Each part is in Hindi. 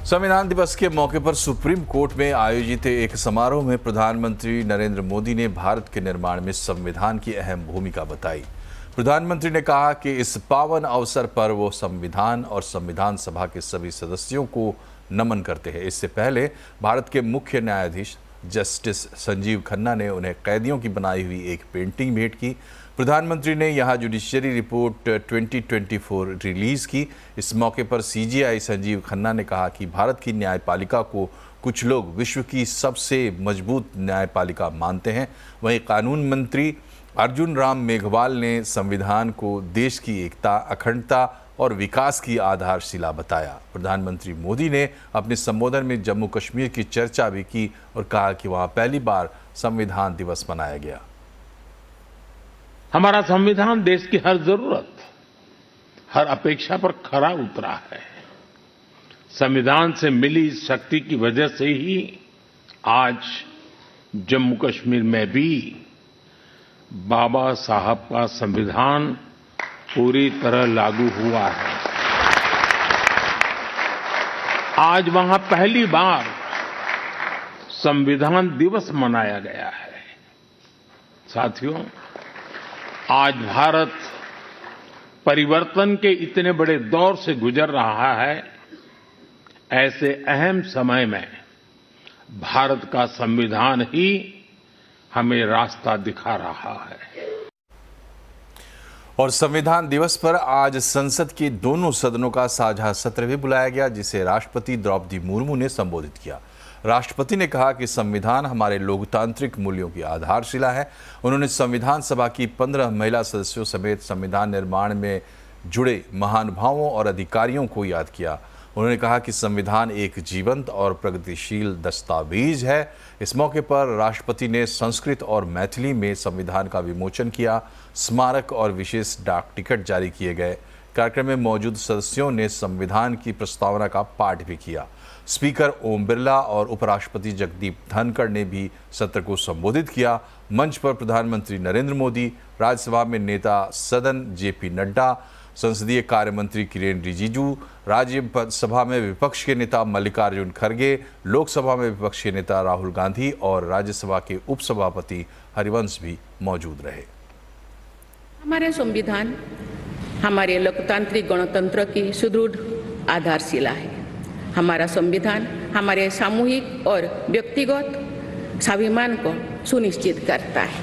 संविधान दिवस के मौके पर सुप्रीम कोर्ट में आयोजित एक समारोह में प्रधानमंत्री नरेंद्र मोदी ने भारत के निर्माण में संविधान की अहम भूमिका बताई। प्रधानमंत्री ने कहा कि इस पावन अवसर पर वो संविधान और संविधान सभा के सभी सदस्यों को नमन करते हैं। इससे पहले भारत के मुख्य न्यायाधीश जस्टिस संजीव खन्ना ने उन्हें कैदियों की बनाई हुई एक पेंटिंग भेंट की। प्रधानमंत्री ने यहां जुडिशरी रिपोर्ट 2024 रिलीज की। इस मौके पर सीजेआई संजीव खन्ना ने कहा कि भारत की न्यायपालिका को कुछ लोग विश्व की सबसे मजबूत न्यायपालिका मानते हैं। वहीं कानून मंत्री अर्जुन राम मेघवाल ने संविधान को देश की एकता, अखंडता और विकास की आधारशिला बताया। प्रधानमंत्री मोदी ने अपने संबोधन में जम्मू कश्मीर की चर्चा भी की और कहा कि वहां पहली बार संविधान दिवस मनाया गया। हमारा संविधान देश की हर जरूरत, हर अपेक्षा पर खरा उतरा है। संविधान से मिली इस शक्ति की वजह से ही आज जम्मू कश्मीर में भी बाबा साहब का संविधान पूरी तरह लागू हुआ है। आज वहां पहली बार संविधान दिवस मनाया गया है। साथियों, आज भारत परिवर्तन के इतने बड़े दौर से गुजर रहा है। ऐसे अहम समय में भारत का संविधान ही हमें रास्ता दिखा रहा है। और संविधान दिवस पर आज संसद के दोनों सदनों का साझा सत्र भी बुलाया गया, जिसे राष्ट्रपति द्रौपदी मुर्मू ने संबोधित किया। राष्ट्रपति ने कहा कि संविधान हमारे लोकतांत्रिक मूल्यों की आधारशिला है। उन्होंने संविधान सभा की 15 महिला सदस्यों समेत संविधान निर्माण में जुड़े महानुभावों और अधिकारियों को याद किया। उन्होंने कहा कि संविधान एक जीवंत और प्रगतिशील दस्तावेज है। इस मौके पर राष्ट्रपति ने संस्कृत और मैथिली में संविधान का विमोचन किया। स्मारक और विशेष डाक टिकट जारी किए गए। कार्यक्रम में मौजूद सदस्यों ने संविधान की प्रस्तावना का पाठ भी किया। स्पीकर ओम बिरला और उपराष्ट्रपति जगदीप धनखड़ ने भी सत्र को संबोधित किया। मंच पर प्रधानमंत्री नरेंद्र मोदी, राज्यसभा में नेता सदन जेपी नड्डा, संसदीय कार्य मंत्री किरेन रिजिजू, राज्यसभा में विपक्ष के नेता मल्लिकार्जुन खड़गे, लोकसभा में विपक्ष के नेता राहुल गांधी और राज्यसभा के उपसभापति हरिवंश भी मौजूद रहे। हमारे संविधान हमारे लोकतांत्रिक गणतंत्र की सुदृढ़ आधारशिला है। हमारा संविधान हमारे सामूहिक और व्यक्तिगत स्वाभिमान को सुनिश्चित करता है।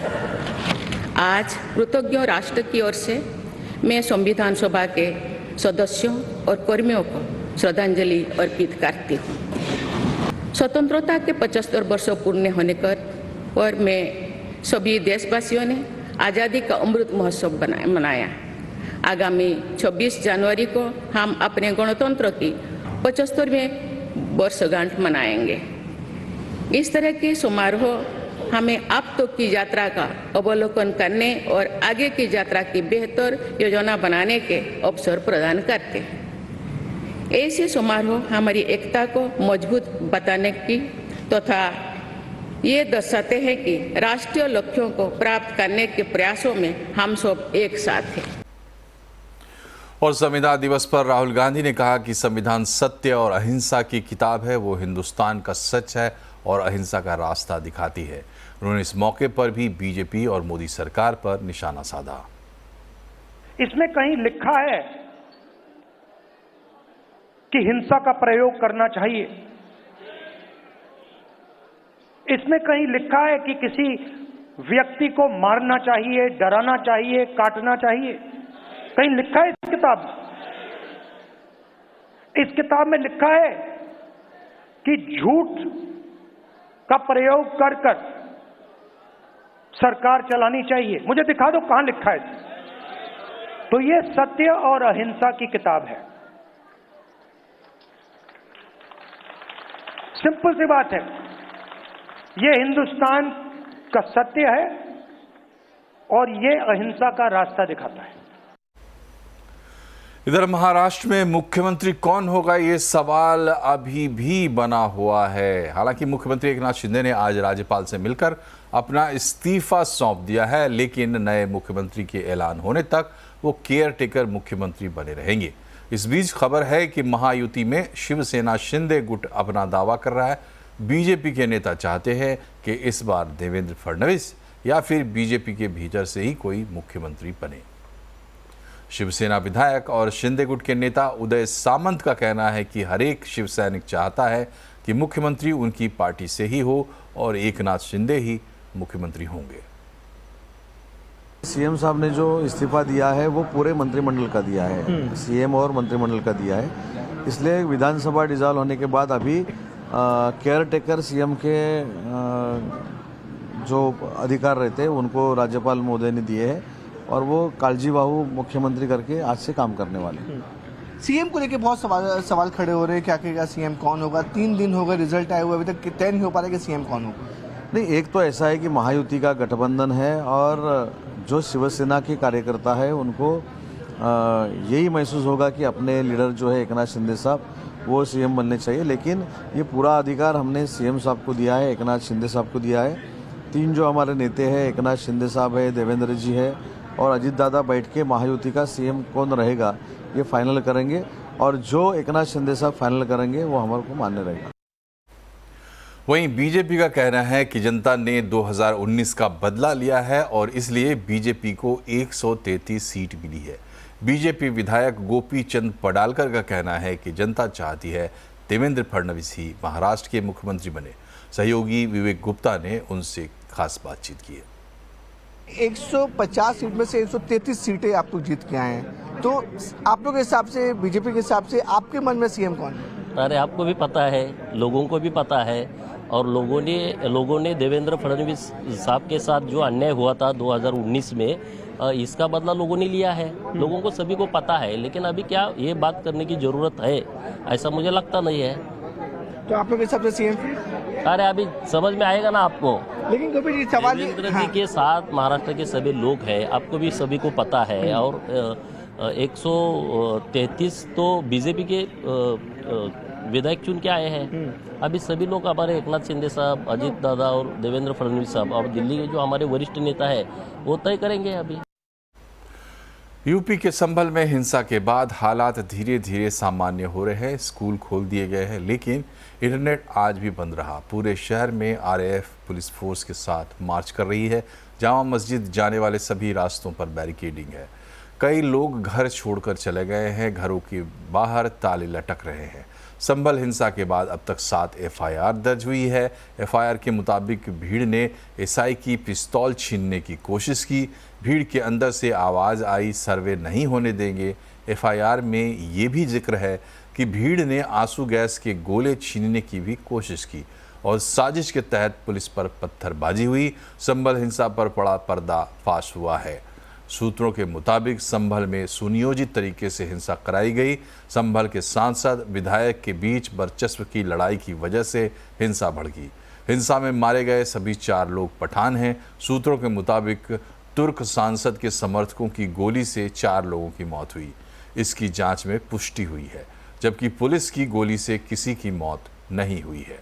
आज कृतज्ञ राष्ट्र की ओर से मैं संविधान सभा के सदस्यों और कर्मियों को श्रद्धांजलि अर्पित करती हूँ। स्वतंत्रता के 75 वर्ष पूर्ण होने पर मैं सभी देशवासियों ने आज़ादी का अमृत महोत्सव मनाया। आगामी 26 जनवरी को हम अपने गणतंत्र की 75वें वर्षगांठ मनाएंगे। इस तरह के समारोह हमें अब तक की यात्रा का अवलोकन करने और आगे की यात्रा की बेहतर योजना बनाने के अवसर प्रदान करते हैं। ऐसे समारोह हमारी एकता को मजबूत बताने की तथा ये दर्शाते हैं कि राष्ट्रीय लक्ष्यों को प्राप्त करने के प्रयासों में हम सब एक साथ हैं। और संविधान दिवस पर राहुल गांधी ने कहा कि संविधान सत्य और अहिंसा की किताब है। वो हिंदुस्तान का सच है और अहिंसा का रास्ता दिखाती है। उन्होंने इस मौके पर भी बीजेपी और मोदी सरकार पर निशाना साधा। इसमें कहीं लिखा है कि हिंसा का प्रयोग करना चाहिए। इसमें कहीं लिखा है कि किसी व्यक्ति को मारना चाहिए, डराना चाहिए, काटना चाहिए। कहीं लिखा है इस किताब में? इस किताब में लिखा है कि झूठ का प्रयोग कर कर सरकार चलानी चाहिए। मुझे दिखा दो कहां लिखा है। तो ये सत्य और अहिंसा की किताब है। सिंपल सी बात है। ये हिंदुस्तान का सत्य है और ये अहिंसा का रास्ता दिखाता है। इधर महाराष्ट्र में मुख्यमंत्री कौन होगा, ये सवाल अभी भी बना हुआ है। हालांकि मुख्यमंत्री एकनाथ शिंदे ने आज राज्यपाल से मिलकर अपना इस्तीफा सौंप दिया है, लेकिन नए मुख्यमंत्री के ऐलान होने तक वो केयर टेकर मुख्यमंत्री बने रहेंगे। इस बीच खबर है कि महायुति में शिवसेना शिंदे गुट अपना दावा कर रहा है। बीजेपी के नेता चाहते हैं कि इस बार देवेंद्र फडणवीस या फिर बीजेपी के भीतर से ही कोई मुख्यमंत्री बने। शिवसेना विधायक और शिंदे गुट के नेता उदय सामंत का कहना है कि हर एक शिव सैनिक चाहता है कि मुख्यमंत्री उनकी पार्टी से ही हो और एकनाथ शिंदे ही मुख्यमंत्री होंगे। सीएम साहब ने जो इस्तीफा दिया है वो पूरे मंत्रिमंडल का दिया है, सीएम और मंत्रिमंडल का दिया है। इसलिए विधानसभा डिसॉल्व होने के बाद अभी केयर टेकर सीएम के जो अधिकार रहते हैं उनको राज्यपाल महोदय ने दिए हैं और वो कालजीबाहु मुख्यमंत्री करके आज से काम करने वाले। सीएम को लेके बहुत सवाल खड़े हो रहे हैं, क्या कहेगा सीएम, कौन होगा? 3 दिन हो गए रिजल्ट आए हुए, अभी तक तय नहीं हो पा रहा है कि सीएम कौन होगा। नहीं, एक तो ऐसा है कि महायुति का गठबंधन है और जो शिवसेना के कार्यकर्ता है उनको यही महसूस होगा कि अपने लीडर जो है एकनाथ शिंदे साहब वो सीएम बनने चाहिए। लेकिन ये पूरा अधिकार हमने सीएम साहब को दिया है, एकनाथ शिंदे साहब को दिया है। 3 जो हमारे नेता हैं, एकनाथ शिंदे साहब है, देवेंद्र जी है और अजीत दादा बैठ के महायुति का सीएम कौन रहेगा ये फाइनल करेंगे और जो एकनाथ शिंदे साहब फाइनल करेंगे वो हमारे को मान्य रहेगा। वहीं बीजेपी का कहना है कि जनता ने 2019 का बदला लिया है और इसलिए बीजेपी को 133 सीट मिली है। बीजेपी विधायक गोपी चंद पडालकर का कहना है कि जनता चाहती है देवेंद्र फडणवीस ही महाराष्ट्र के मुख्यमंत्री बने। सहयोगी विवेक गुप्ता ने उनसे खास बातचीत की है। 150 सीट में से 133 सीटें आप लोग जीत के आए हैं, तो आप लोग के हिसाब से, बीजेपी के हिसाब से आपके मन में सीएम कौन है? अरे आपको भी पता है, लोगों को भी पता है और लोगों ने देवेंद्र फडणवीस साहब के साथ जो अन्याय हुआ था 2019 में, इसका बदला लोगों ने लिया है। लोगों को सभी को पता है, लेकिन अभी क्या ये बात करने की जरूरत है, ऐसा मुझे लगता नहीं है। तो आप लोग के हिसाब से सीएम? अरे अभी समझ में आएगा ना आपको। लेकिन गोपी जी सवाल देवेंद्र जी के साथ महाराष्ट्र के सभी लोग हैं, आपको भी सभी को पता है। और 133 तो बीजेपी के विधायक चुन के आए हैं। अभी सभी लोग हमारे एकनाथ शिंदे साहब, अजीत दादा और देवेंद्र फडणवीस साहब और दिल्ली के जो हमारे वरिष्ठ नेता है वो तय करेंगे। अभी यूपी के संभल में हिंसा के बाद हालात धीरे धीरे सामान्य हो रहे हैं। स्कूल खोल दिए गए हैं लेकिन इंटरनेट आज भी बंद रहा। पूरे शहर में आरएएफ पुलिस फोर्स के साथ मार्च कर रही है। जामा मस्जिद जाने वाले सभी रास्तों पर बैरिकेडिंग है। कई लोग घर छोड़कर चले गए हैं। घरों के बाहर ताले लटक रहे हैं। संभल हिंसा के बाद अब तक 7 एफआईआर दर्ज हुई है। एफआईआर के मुताबिक भीड़ ने एसआई की पिस्तौल छीनने की कोशिश की। भीड़ के अंदर से आवाज़ आई, सर्वे नहीं होने देंगे। एफआईआर में ये भी जिक्र है कि भीड़ ने आंसू गैस के गोले छीनने की भी कोशिश की और साजिश के तहत पुलिस पर पत्थरबाजी हुई। संभल हिंसा पर बड़ा पर्दा फाश हुआ है। सूत्रों के मुताबिक संभल में सुनियोजित तरीके से हिंसा कराई गई। संभल के सांसद विधायक के बीच वर्चस्व की लड़ाई की वजह से हिंसा भड़ गई। हिंसा में मारे गए सभी 4 लोग पठान हैं। सूत्रों के मुताबिक तुर्क सांसद के समर्थकों की गोली से 4 लोगों की मौत हुई। इसकी जांच में पुष्टि हुई है, जबकि पुलिस की गोली से किसी की मौत नहीं हुई है।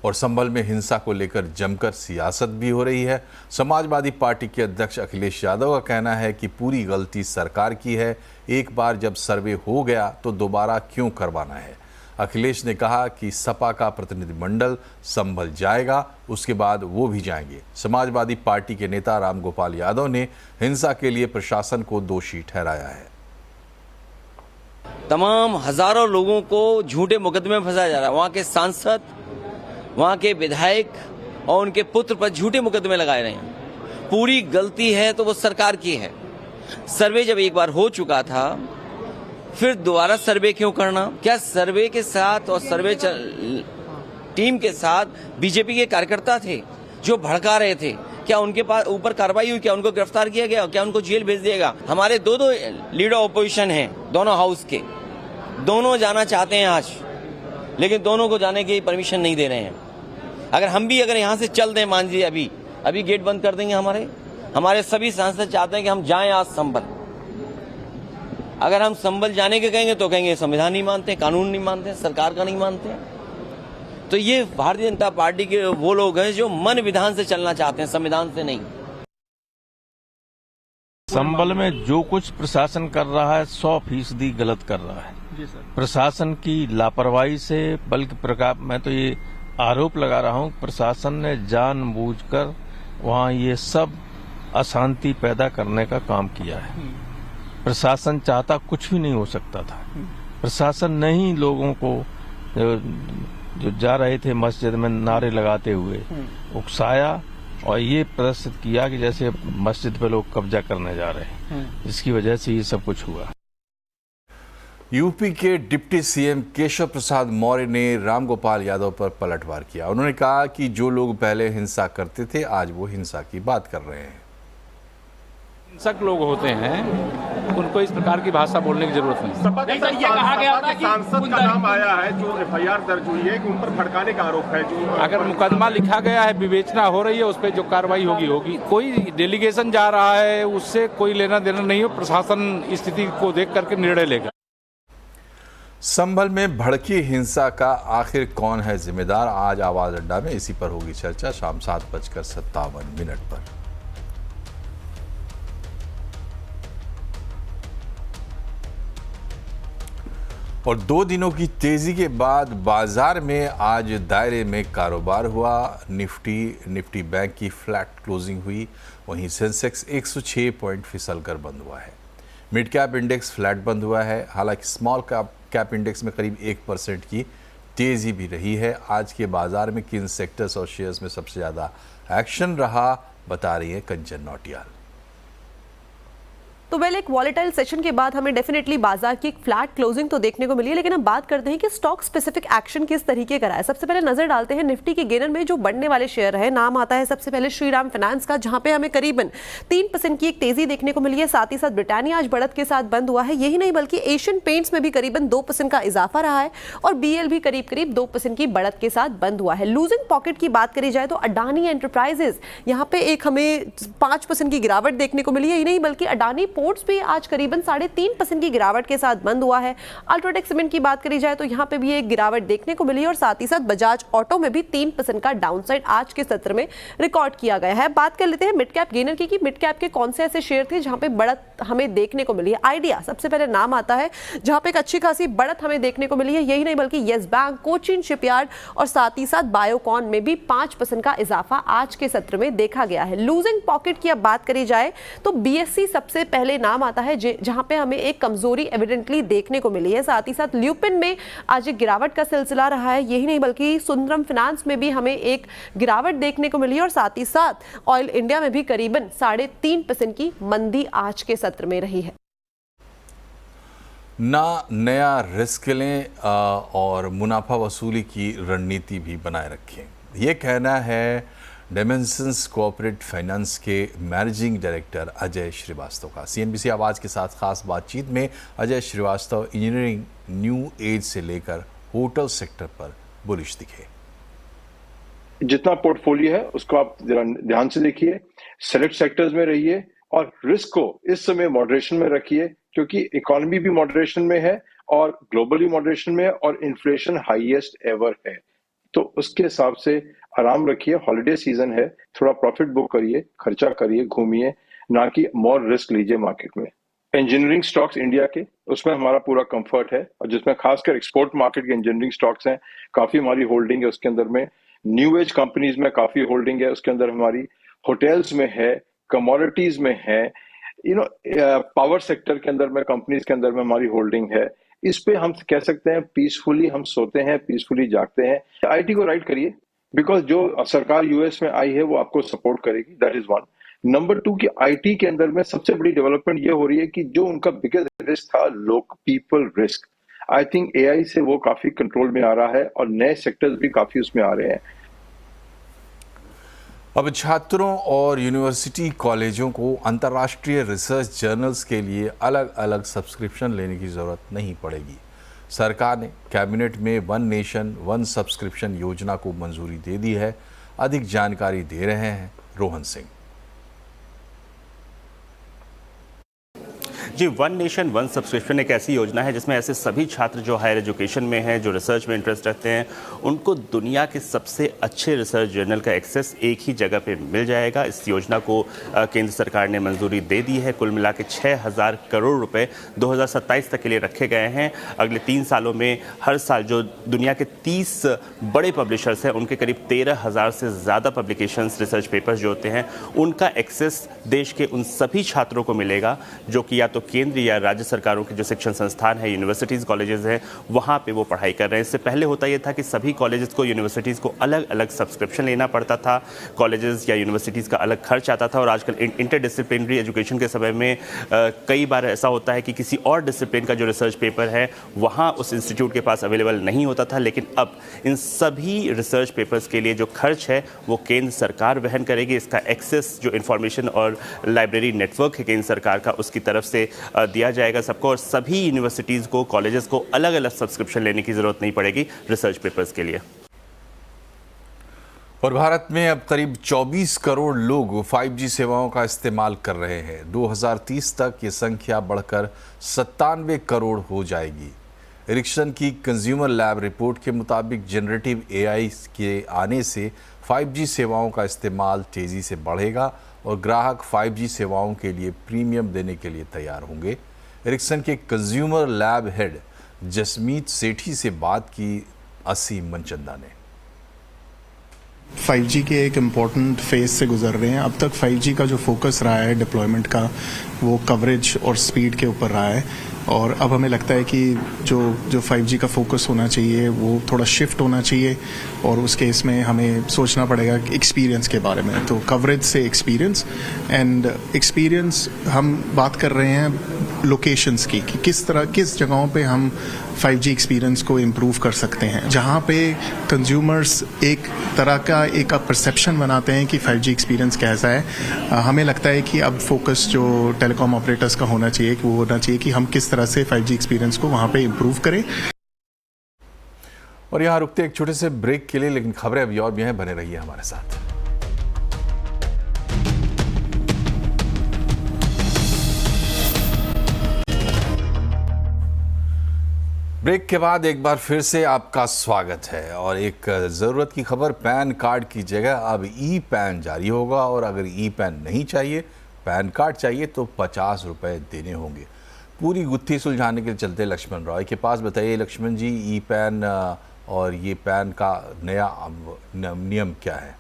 और संभल में हिंसा को लेकर जमकर सियासत भी हो रही है। समाजवादी पार्टी के अध्यक्ष अखिलेश यादव का कहना है कि पूरी गलती सरकार की है। एक बार जब सर्वे हो गया तो दोबारा क्यों करवाना है। अखिलेश ने कहा कि सपा का प्रतिनिधिमंडल संभल जाएगा, उसके बाद वो भी जाएंगे। समाजवादी पार्टी के नेता रामगोपाल यादव ने हिंसा के लिए प्रशासन को दोषी ठहराया है। तमाम हजारों लोगों को झूठे मुकदमे में फंसाया जा रहा है। वहाँ के सांसद, वहाँ के विधायक और उनके पुत्र पर झूठे मुकदमे लगाए रहे हैं। पूरी गलती है तो वो सरकार की है। सर्वे जब एक बार हो चुका था फिर दोबारा सर्वे क्यों करना? क्या सर्वे के साथ और सर्वे टीम के साथ बीजेपी के कार्यकर्ता थे जो भड़का रहे थे? क्या उनके पास ऊपर कार्रवाई हुई? क्या उनको गिरफ्तार किया गया? क्या उनको जेल भेज दिया? हमारे 2 लीडर ऑपोजिशन हैं, दोनों हाउस के, दोनों जाना चाहते हैं आज, लेकिन दोनों को जाने की परमिशन नहीं दे रहे हैं। अगर हम भी यहाँ से चल दें, मान लीजिए अभी गेट बंद कर देंगे, हमारे सभी सांसद चाहते हैं कि हम जाएं आज संभल। अगर हम संभल जाने के कहेंगे तो कहेंगे संविधान नहीं मानते, कानून नहीं मानते, सरकार का नहीं मानते। तो ये भारतीय जनता पार्टी के वो लोग हैं जो मन विधान से चलना चाहते हैं, संविधान से नहीं। संभल में जो कुछ प्रशासन कर रहा है 100% गलत कर रहा है। जी सर। प्रशासन की लापरवाही से, बल्कि मैं तो ये आरोप लगा रहा हूं, प्रशासन ने जानबूझकर वहां ये सब अशांति पैदा करने का काम किया है। प्रशासन चाहता कुछ भी नहीं हो सकता था। प्रशासन ने ही लोगों को जो जा रहे थे मस्जिद में नारे लगाते हुए उकसाया और ये प्रदर्शित किया कि जैसे मस्जिद पे लोग कब्जा करने जा रहे हैं, जिसकी वजह से ये सब कुछ हुआ। यूपी के डिप्टी सीएम केशव प्रसाद मौर्य ने रामगोपाल यादव पर पलटवार किया। उन्होंने कहा कि जो लोग पहले हिंसा करते थे आज वो हिंसा की बात कर रहे हैं। हिंसक लोग होते हैं, उनको इस प्रकार की भाषा बोलने की जरूरत नहीं। सर, ये कहा गया था कि सांसद का नाम आया है जो एफआईआर दर्ज हुई है कि उन पर भड़काने का आरोप है। जो अगर मुकदमा लिखा गया है, विवेचना हो रही है, उस पर जो कार्रवाई होगी। कोई डेलीगेशन जा रहा है, उससे कोई लेना देना नहीं हो। प्रशासन स्थिति को देख करके निर्णय लेगा। संभल में भड़की हिंसा का आखिर कौन है जिम्मेदार, आज आवाज अड्डा में इसी पर होगी चर्चा शाम 7:57 पर। और 2 दिनों की तेजी के बाद बाजार में आज दायरे में कारोबार हुआ। निफ्टी बैंक की फ्लैट क्लोजिंग हुई, वहीं सेंसेक्स 106 पॉइंट फिसल कर बंद हुआ है। मिड कैप इंडेक्स फ्लैट बंद हुआ है। हालांकि स्मॉल कैप इंडेक्स में करीब 1% की तेजी भी रही है। आज के बाजार में किन सेक्टर्स और शेयर्स में सबसे ज़्यादा एक्शन रहा, बता रही है कंचन नौटियाल। तो एक वॉलेटाइल सेशन के बाद हमें डेफिनेटली बाजार की एक फ्लैट क्लोजिंग तो देखने को मिली है, लेकिन हम बात करते हैं कि स्टॉक स्पेसिफिक एक्शन किस तरीके का रहा है। सबसे पहले नजर डालते हैं निफ्टी के गेनर में जो बढ़ने वाले शेयर है। नाम आता है सबसे पहले श्रीराम फाइनेंस का, जहां पे हमें करीबन 3% की एक तेजी देखने को मिली है। साथ ही साथ ब्रिटानिया आज बढ़त के साथ बंद हुआ है। यही नहीं बल्कि एशियन पेंट्स में भी करीबन 2% का इजाफा रहा है और बीएल भी करीब 2% की बढ़त के साथ बंद हुआ है। लूजिंग पॉकेट की बात करी जाए तो अडानी एंटरप्राइजेस यहाँ पे एक हमें 5% की गिरावट देखने को मिली है। यही नहीं बल्कि अडानी पोर्ट्स भी आज करीबन 3.5% की गिरावट के साथ बंद हुआ है। अल्ट्राटेक सीमेंट की बात करी जाए तो यहां पे भी एक गिरावट देखने को मिली है और साथ ही साथ बजाज ऑटो में भी 3% का डाउनसाइड आज के सत्र में रिकॉर्ड किया गया है। बात कर लेते हैं मिड कैप गेनर की कि मिड कैप के कौन से ऐसे शेयर थे जहां पे बढ़त हमें देखने को मिली है। आइडिया सबसे पहले नाम आता है जहां पे एक अच्छी खासी बढ़त हमें देखने को मिली है। यही नहीं बल्कि येस बैंक, कोचिन शिपयार्ड और साथ ही साथ बायोकॉन में भी 5% का इजाफा आज के सत्र में देखा गया है। लूजिंग पॉकेट की अब बात करी जाए तो बीएससी सबसे पहले नाम आता है जहां पे हमें एक कमजोरी एविडेंटली देखने को मिली है। साथ ही साथ ल्यूपिन में आज एक गिरावट का सिलसिला रहा है। यही नहीं बल्कि सुंदरम फाइनेंस में भी हमें एक गिरावट देखने को मिली है और साथ ही साथ ऑयल इंडिया में भी करीबन 3.5% की मंदी आज के सत्र में रही है। ना नया रिस्क लें और मुनाफा वसूली की रणनीति भी बनाए रखें, ये कहना है डायमेंशंस कोऑपरेट फाइनेंस के मैनेजिंग डायरेक्टर अजय श्रीवास्तव का। सीएनबीसी आवाज़ के साथ खास बातचीत में Ajay Srivastava engineering, new age से लेकर होटल सेक्टर पर बुलिश दिखे। जितना पोर्टफोलियो है उसको आप जरा ध्यान से देखिए, सेलेक्ट सेक्टर्स में रहिए और रिस्क को इस समय मॉडरेशन में रखिए, क्योंकि इकोनॉमी भी मॉडरेशन में है और ग्लोबली मॉडरेशन में है और इन्फ्लेशन हाईएस्ट एवर है। तो उसके हिसाब से आराम रखिए। हॉलिडे सीजन है, थोड़ा प्रॉफिट बुक करिए, खर्चा करिए, घूमिए, ना कि मोर रिस्क लीजिए मार्केट में। इंजीनियरिंग स्टॉक्स इंडिया के, उसमें हमारा पूरा कंफर्ट है और जिसमें खासकर एक्सपोर्ट मार्केट के इंजीनियरिंग स्टॉक्स हैं, काफी हमारी होल्डिंग है उसके अंदर में। न्यू एज कंपनीज में काफी होल्डिंग है उसके अंदर हमारी, होटल्स में है, कमोडिटीज में है, पावर सेक्टर के अंदर में कंपनीज के अंदर में हमारी होल्डिंग है। इस पे हम कह सकते हैं पीसफुली हम सोते हैं, पीसफुली जागते हैं। आईटी को राइट करिए, बिकॉज जो सरकार यूएस में आई है वो आपको सपोर्ट करेगी, दैट इज वन। नंबर 2 की आईटी के अंदर में सबसे बड़ी डेवलपमेंट ये हो रही है कि जो उनका बिगेस्ट रिस्क था लोक people risk, I think AI से वो काफी कंट्रोल में आ रहा है और नए सेक्टर्स भी काफी उसमें आ रहे हैं। अब छात्रों और यूनिवर्सिटी कॉलेजों को अंतर्राष्ट्रीय रिसर्च जर्नल्स के लिए अलग अलग सब्सक्रिप्शन लेने की ज़रूरत नहीं पड़ेगी। सरकार ने कैबिनेट में वन नेशन वन सब्सक्रिप्शन योजना को मंजूरी दे दी है। अधिक जानकारी दे रहे हैं रोहन सिंह। जी, वन नेशन वन सब्सक्रिप्शन एक ऐसी योजना है जिसमें ऐसे सभी छात्र जो हायर एजुकेशन में हैं, जो रिसर्च में इंटरेस्ट रखते हैं, उनको दुनिया के सबसे अच्छे रिसर्च जर्नल का एक्सेस एक ही जगह पे मिल जाएगा। इस योजना को केंद्र सरकार ने मंजूरी दे दी है। कुल मिला के 6,000 करोड़ रुपए 2027 तक के लिए रखे गए हैं। अगले 3 सालों में हर साल जो दुनिया के 30 बड़े पब्लिशर्स हैं, उनके करीब 13,000 से ज़्यादा पब्लिकेशंस, रिसर्च पेपर्स जो होते हैं, उनका एक्सेस देश के उन सभी छात्रों को मिलेगा जो कि या तो केंद्र या राज्य सरकारों के जो शिक्षण संस्थान है, यूनिवर्सिटीज़, कॉलेजेस हैं, वहाँ पे वो पढ़ाई कर रहे हैं। इससे पहले होता ये था कि सभी कॉलेजेस को, यूनिवर्सिटीज़ को अलग अलग सब्सक्रिप्शन लेना पड़ता था, कॉलेजेस या यूनिवर्सिटीज़ का अलग खर्च आता था। और आजकल इंटरडिसिप्लिनरी एजुकेशन के समय में कई बार ऐसा होता है कि किसी और डिसिप्लिन का जो रिसर्च पेपर है वहाँ उस इंस्टीट्यूट के पास अवेलेबल नहीं होता था। लेकिन अब इन सभी रिसर्च पेपर्स के लिए जो खर्च है वो केंद्र सरकार वहन करेगी। इसका एक्सेस जो इंफॉर्मेशन और लाइब्रेरी नेटवर्क है केंद्र सरकार का, उसकी तरफ से दिया जाएगा सबको। और सभी यूनिवर्सिटीज़ को, कॉलेजेस को अलग अलग सब्सक्रिप्शन लेने की ज़रूरत नहीं पड़ेगी रिसर्च पेपर्स के लिए। और भारत में अब करीब 24 करोड़ लोग 5G सेवाओं का इस्तेमाल कर रहे हैं। 2030 तक ये संख्या बढ़कर 97 करोड़ हो जाएगी। एरिक्सन की कंज्यूमर लैब रिपोर्ट के मुताबिक जनरेटिव AI के आने से 5G सेवाओं का इस्तेमाल तेज़ी से बढ़ेगा और ग्राहक 5G सेवाओं के लिए प्रीमियम देने के लिए तैयार होंगे। एरिक्सन के कंज्यूमर लैब हेड जसमीत सेठी से बात की असीम मनचंदा ने। 5G के एक इम्पॉर्टेंट फेज से गुजर रहे हैं। अब तक 5G का जो फोकस रहा है डिप्लॉयमेंट का, वो कवरेज और स्पीड के ऊपर रहा है। और अब हमें लगता है कि जो 5G का फोकस होना चाहिए वो थोड़ा शिफ्ट होना चाहिए और उस केस में हमें सोचना पड़ेगा एक्सपीरियंस के बारे में। तो कवरेज से एक्सपीरियंस, एंड एक्सपीरियंस हम बात कर रहे हैं लोकेशंस की, कि किस जगहों पे हम 5G एक्सपीरियंस को इम्प्रूव कर सकते हैं, जहाँ पे कंज्यूमर्स एक तरह का एक परसेप्शन बनाते हैं कि 5G एक्सपीरियंस कैसा है। हमें लगता है कि अब फोकस जो टेलीकॉम ऑपरेटर्स का होना चाहिए कि वो होना चाहिए कि हम किस तरह से 5G एक्सपीरियंस को वहाँ पे इम्प्रूव करें। और यहाँ रुकते एक छोटे से ब्रेक के लिए, लेकिन खबरें अभी और भी हैं, बने रहिए हमारे साथ। ब्रेक के बाद एक बार फिर से आपका स्वागत है। और एक ज़रूरत की खबर, पैन कार्ड की जगह अब ई पैन जारी होगा। और अगर ई पैन नहीं चाहिए, पैन कार्ड चाहिए, तो 50 रुपये देने होंगे। पूरी गुत्थी सुलझाने के लिए चलते लक्ष्मण रॉय के पास। बताइए लक्ष्मण जी, ई पैन और ये पैन का नया नियम क्या है?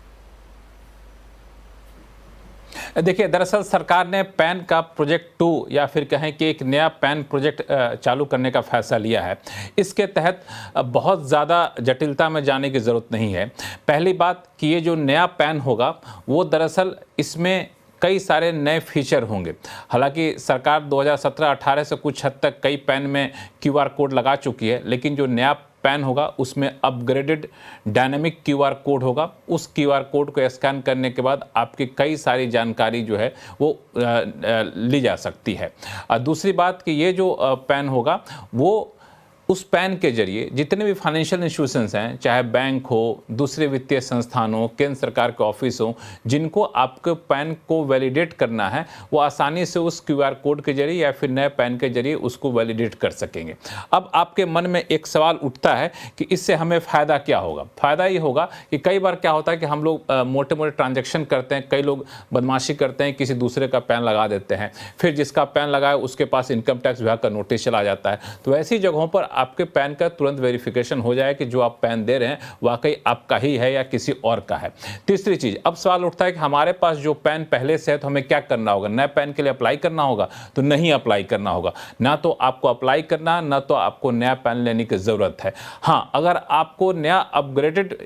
देखिए, दरअसल सरकार ने पैन का प्रोजेक्ट 2 या फिर कहें कि एक नया पैन प्रोजेक्ट चालू करने का फैसला लिया है। इसके तहत बहुत ज़्यादा जटिलता में जाने की ज़रूरत नहीं है। पहली बात कि ये जो नया पैन होगा वो दरअसल इसमें कई सारे नए फीचर होंगे। हालांकि सरकार 2017-18 से कुछ हद तक कई पैन में QR कोड लगा चुकी है, लेकिन जो नया पैन होगा उसमें अपग्रेडेड डायनामिक QR कोड होगा। उस QR कोड को स्कैन करने के बाद आपकी कई सारी जानकारी जो है वो ली जा सकती है। दूसरी बात कि ये जो पैन होगा वो उस पैन के जरिए जितने भी फाइनेंशियल इंस्टीट्यूशंस हैं, चाहे बैंक हो, दूसरे वित्तीय संस्थान हो, केंद्र सरकार के ऑफिस हो, जिनको आपके पैन को वैलिडेट करना है, वो आसानी से उस QR कोड के जरिए या फिर नए पैन के जरिए उसको वैलिडेट कर सकेंगे। अब आपके मन में एक सवाल उठता है कि इससे हमें फ़ायदा क्या होगा? फ़ायदा ये होगा कि कई बार क्या होता है कि हम लोग मोटे मोटे ट्रांजेक्शन करते हैं, कई लोग बदमाशी करते हैं, किसी दूसरे का पैन लगा देते हैं, फिर जिसका पैन लगाए उसके पास इनकम टैक्स विभाग का नोटिस चला जाता है। तो ऐसी जगहों पर आपके पैन का तुरंत वेरिफिकेशन हो जाए कि जो आप पैन दे रहे हैं वाकई आपका ही है या किसी और का है। तीसरी चीज़, अब सवाल उठता है कि हमारे पास जो पैन पहले से है तो हमें क्या करना होगा? नए पैन के लिए अप्लाई करना होगा? तो नहीं अप्लाई करना होगा। ना तो आपको अप्लाई करना, ना तो आपको नया पैन लेने की ज़रूरत है। हाँ, अगर आपको नया अपग्रेडेड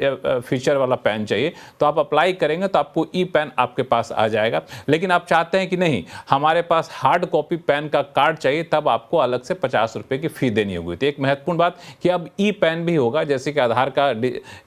फीचर वाला पैन चाहिए तो आप अप्लाई करेंगे तो आपको ई पैन आपके पास आ जाएगा। लेकिन आप चाहते हैं कि नहीं, हमारे पास हार्ड कॉपी पैन का कार्ड चाहिए, तब आपको अलग से 50 रुपये की फ़ी देनी होगी। तो एक महत्वपूर्ण बात कि अब ई पैन भी होगा, जैसे कि आधार का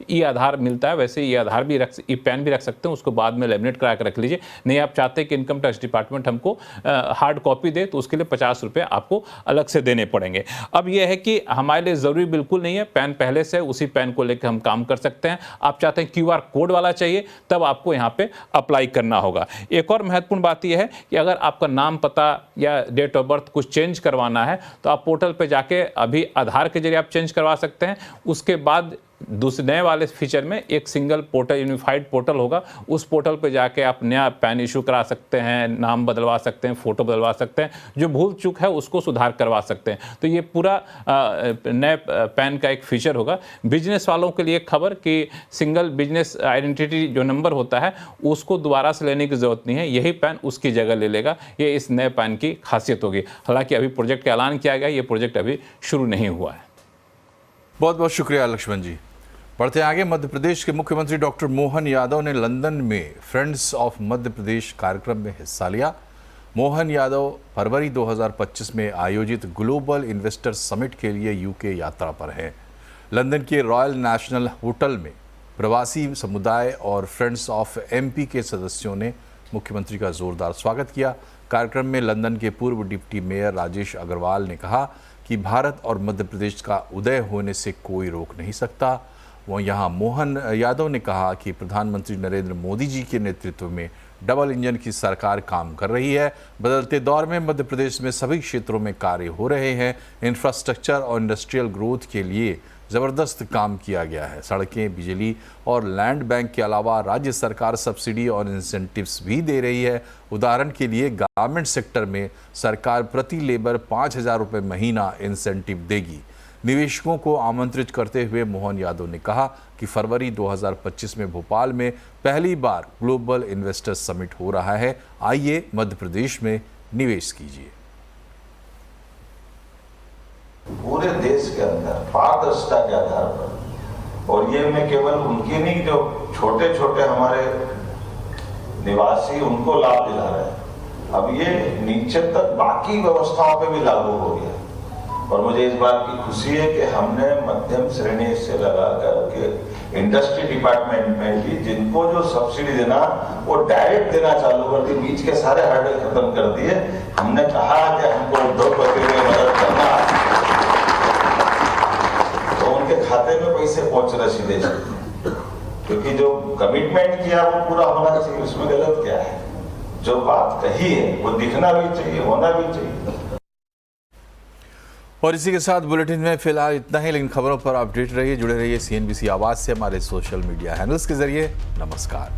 ई आधार मिलता है वैसे ई आधार भी ई पैन भी रख सकते हैं, उसको बाद में लेमिनेट करा कर रख लीजिए। नहीं आप चाहते हैं कि इनकम टैक्स डिपार्टमेंट हमको हार्ड कॉपी दे तो उसके लिए 50 रुपये आपको अलग से देने पड़ेंगे। अब यह है कि हमारे लिए ज़रूरी बिल्कुल नहीं है, पैन पहले से उसी पैन को लेकर हम काम कर सकते हैं। आप चाहते हैं QR कोड वाला चाहिए तब आपको यहाँ पे अप्लाई करना होगा। एक और महत्वपूर्ण बात यह है कि अगर आपका नाम पता या डेट ऑफ बर्थ कुछ चेंज करवाना है तो आप पोर्टल पे जाके अभी आधार के जरिए आप चेंज करवा सकते हैं। उसके बाद दूसरे नए वाले फीचर में एक सिंगल पोर्टल, यूनिफाइड पोर्टल होगा, उस पोर्टल पे जाके आप नया पैन इशू करा सकते हैं, नाम बदलवा सकते हैं, फोटो बदलवा सकते हैं, जो भूल चूक है उसको सुधार करवा सकते हैं। तो ये पूरा नए पैन का एक फीचर होगा। बिजनेस वालों के लिए खबर कि सिंगल बिजनेस आइडेंटिटी जो नंबर होता है उसको दोबारा से लेने की ज़रूरत नहीं है, यही पैन उसकी जगह ले लेगा। ये इस नए पैन की खासियत होगी। हालांकि अभी प्रोजेक्ट का ऐलान किया गया, ये प्रोजेक्ट अभी शुरू नहीं हुआ है। बहुत बहुत शुक्रिया लक्ष्मण जी। बढ़ते आगे, मध्य प्रदेश के मुख्यमंत्री डॉक्टर मोहन यादव ने लंदन में फ्रेंड्स ऑफ मध्य प्रदेश कार्यक्रम में हिस्सा लिया। मोहन यादव फरवरी 2025 में आयोजित ग्लोबल इन्वेस्टर समिट के लिए यूके यात्रा पर हैं। लंदन के रॉयल नेशनल होटल में प्रवासी समुदाय और फ्रेंड्स ऑफ MP के सदस्यों ने मुख्यमंत्री का जोरदार स्वागत किया। कार्यक्रम में लंदन के पूर्व डिप्टी मेयर राजेश अग्रवाल ने कहा कि भारत और मध्य प्रदेश का उदय होने से कोई रोक नहीं सकता। वो यहाँ मोहन यादव ने कहा कि प्रधानमंत्री नरेंद्र मोदी जी के नेतृत्व में डबल इंजन की सरकार काम कर रही है। बदलते दौर में मध्य प्रदेश में सभी क्षेत्रों में कार्य हो रहे हैं। इंफ्रास्ट्रक्चर और इंडस्ट्रियल ग्रोथ के लिए ज़बरदस्त काम किया गया है। सड़कें, बिजली और लैंड बैंक के अलावा राज्य सरकार सब्सिडी और इंसेंटिव्स भी दे रही है। उदाहरण के लिए गारमेंट सेक्टर में सरकार प्रति लेबर 5,000 रुपये महीना इंसेंटिव देगी। निवेशकों को आमंत्रित करते हुए मोहन यादव ने कहा कि फरवरी 2025 में भोपाल में पहली बार ग्लोबल इन्वेस्टर समिट हो रहा है। आइए मध्य प्रदेश में निवेश कीजिए। पूरे देश के अंदर पारदर्शिता के आधार पर, और ये मैं केवल उनकी नहीं, जो छोटे छोटे हमारे निवासी उनको लाभ दिला रहे हैं, अब ये नीचे तक बाकी व्यवस्थाओं पे भी लागू हो गया। और मुझे इस बात की खुशी है कि हमने मध्यम श्रेणी से लगा करके इंडस्ट्री डिपार्टमेंट में भी जिनको जो सब्सिडी देना वो डायरेक्ट देना चालू कर दी, बीच के सारे हर्डल खत्म कर दिए। हमने कहा कि हमको उद्योगपति में मदद करना, तो उनके खाते में पैसे पहुंच रहे सीधे, क्योंकि जो कमिटमेंट किया वो पूरा होना चाहिए। उसमें गलत क्या है? जो बात कही है वो दिखना भी चाहिए, होना भी चाहिए। और इसी के साथ बुलेटिन में फिलहाल इतना ही, लेकिन खबरों पर अपडेट रहिए, जुड़े रहिए CNBC आवाज़ से हमारे सोशल मीडिया हैंडल्स के जरिए। नमस्कार।